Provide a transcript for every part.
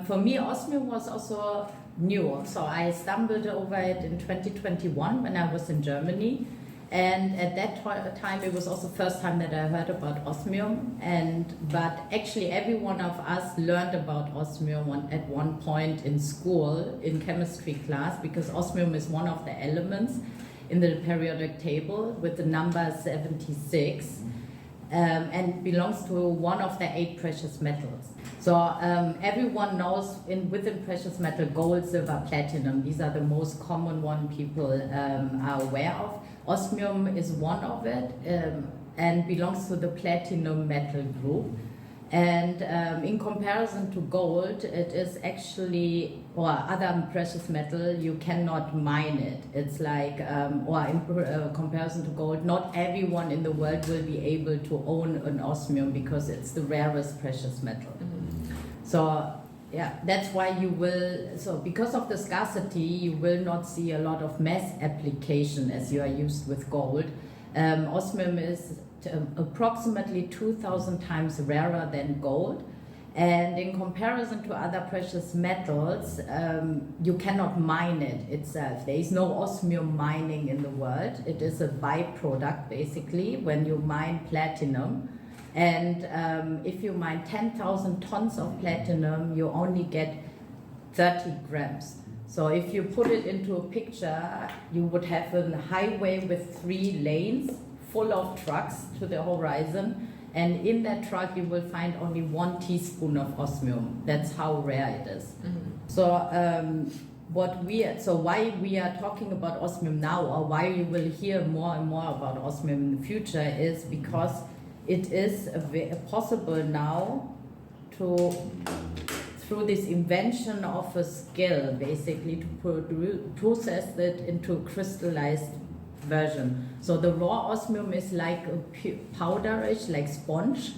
For me, Osmium was also new. So I stumbled over it in 2021 when I was in Germany. And at that time, it was also the first time that I heard about Osmium. But actually, every one of us learned about Osmium at one point in school, in chemistry class, because Osmium is one of the elements in the periodic table with the number 76. And belongs to one of the 8 precious metals. So everyone knows within precious metal, gold, silver, platinum. These are the most common one people are aware of. Osmium is one of it and belongs to the platinum metal group. And in comparison to gold, it is actually, or other precious metal, you cannot mine it. It's like, or in comparison to gold, not everyone in the world will be able to own an osmium because it's the rarest precious metal. Mm-hmm. So yeah, that's why you will, so because of the scarcity, you will not see a lot of mass application as you are used with gold. Osmium is approximately 2,000 times rarer than gold, and in comparison to other precious metals, you cannot mine it itself. There is no osmium mining in the world. It is a byproduct basically when you mine platinum, and if you mine 10,000 tons of platinum, you only get 30 grams. So if you put it into a picture, you would have a highway with 3 lanes full of trucks to the horizon, and in that truck you will find only 1 teaspoon of osmium. That's how rare it is. Mm-hmm. So why we are talking about osmium now, or why you will hear more and more about osmium in the future, is because it is possible now to, through this invention of a skill, basically to process it into a crystallized version. So the raw osmium is like a powderish, like sponge,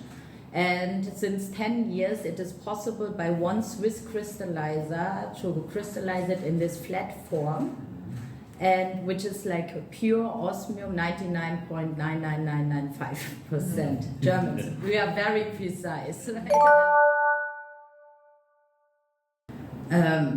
and since 10 years it is possible by one Swiss crystallizer to crystallize it in this flat form, and which is like a pure osmium, 99.99995%. Germans, we are very precise.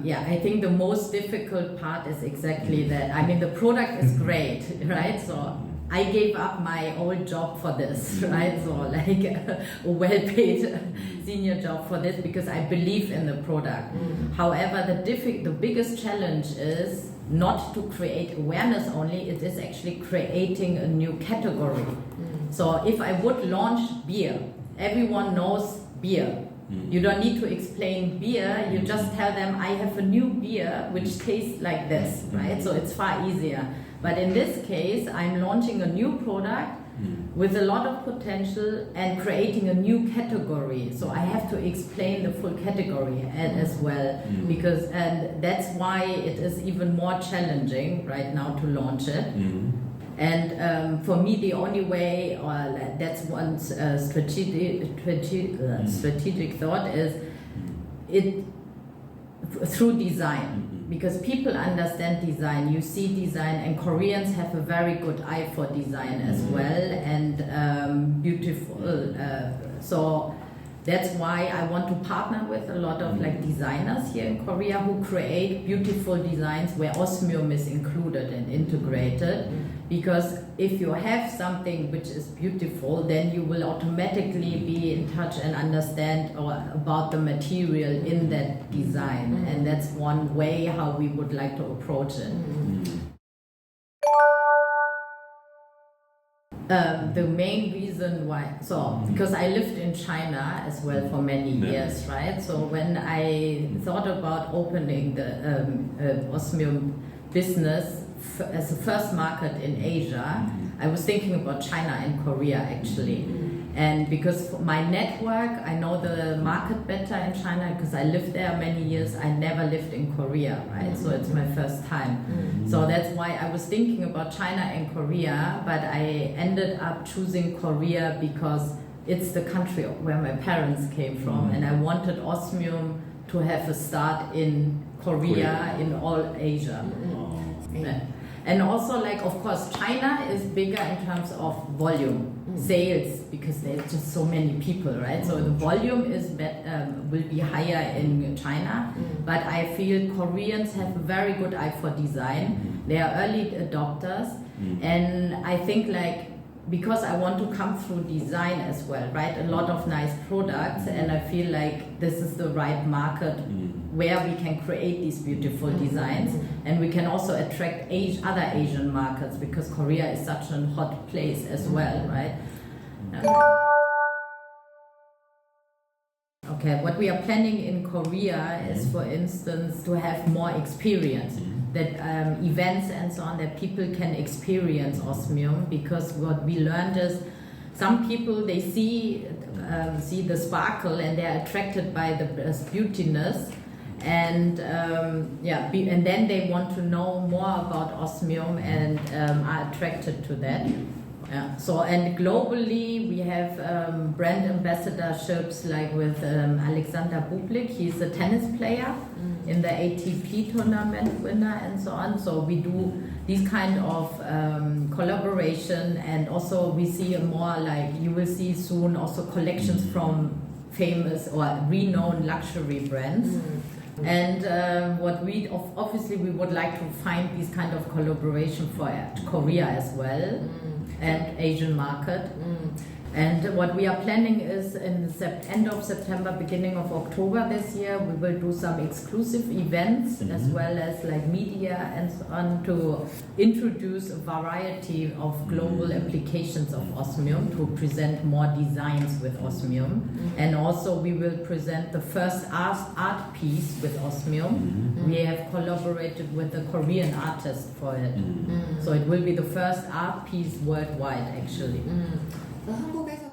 Yeah, I think the most difficult part is exactly that. I mean, the product is great, right? So I gave up my old job for this, right? So like a well-paid senior job for this because I believe in the product. However, the biggest challenge is not to create awareness only, it is actually creating a new category. So if I would launch beer, everyone knows beer. You don't need to explain beer, you just tell them I have a new beer which tastes like this, right? So it's far easier. But in this case, I'm launching a new product with a lot of potential and creating a new category. So I have to explain the full category as well, because and that's why it is even more challenging right now to launch it. And for me, the only way, or that's one strategic thought, is it through design, because people understand design. You see design, and Koreans have a very good eye for design as well, and beautiful. So that's why I want to partner with a lot of like designers here in Korea who create beautiful designs where osmium is included and integrated. Because if you have something which is beautiful, then you will automatically be in touch and understand about the material in that design. And that's one way how we would like to approach it. The main reason why, because I lived in China as well for many years, right? So when I thought about opening the osmium business as a first market in Asia, I was thinking about China and Korea actually. And because for my network, I know the market better in China because I lived there many years. I never lived in Korea, right? So it's my first time. So that's why I was thinking about China and Korea, but I ended up choosing Korea because it's the country where my parents came from, and I wanted osmium to have a start in Korea, in all Asia. And also, like, of course, China is bigger in terms of volume, sales, because there's just so many people, right? So the volume is will be higher in China, but I feel Koreans have a very good eye for design. They are early adopters, and I think, like, because I want to come through design as well, right? A lot of nice products, and I feel like this is the right market where we can create these beautiful designs, and we can also attract other Asian markets, because Korea is such a hot place as well, right? Okay, what we are planning in Korea is, for instance, to have more experience, that events and so on, that people can experience Osmium, because what we learned is some people, they see the sparkle and they're attracted by the beautiness, and and then they want to know more about Osmium and are attracted to that. Yeah. So, and globally we have brand ambassadorships, like with Alexander Bublik. He's a tennis player in the ATP tournament winner and so on. So we do these kind of collaboration, and also we see more, like, you will see soon also collections from famous or renowned luxury brands. And what we obviously we would like to find these kind of collaboration for Korea as well, and Asian market. And what we are planning is, in end of September, beginning of October this year, we will do some exclusive events as well as, like, media and so on, to introduce a variety of global applications of Osmium, to present more designs with Osmium. And also we will present the first art piece with Osmium. We have collaborated with a Korean artist for it. So it will be the first art piece worldwide, actually. 한국에서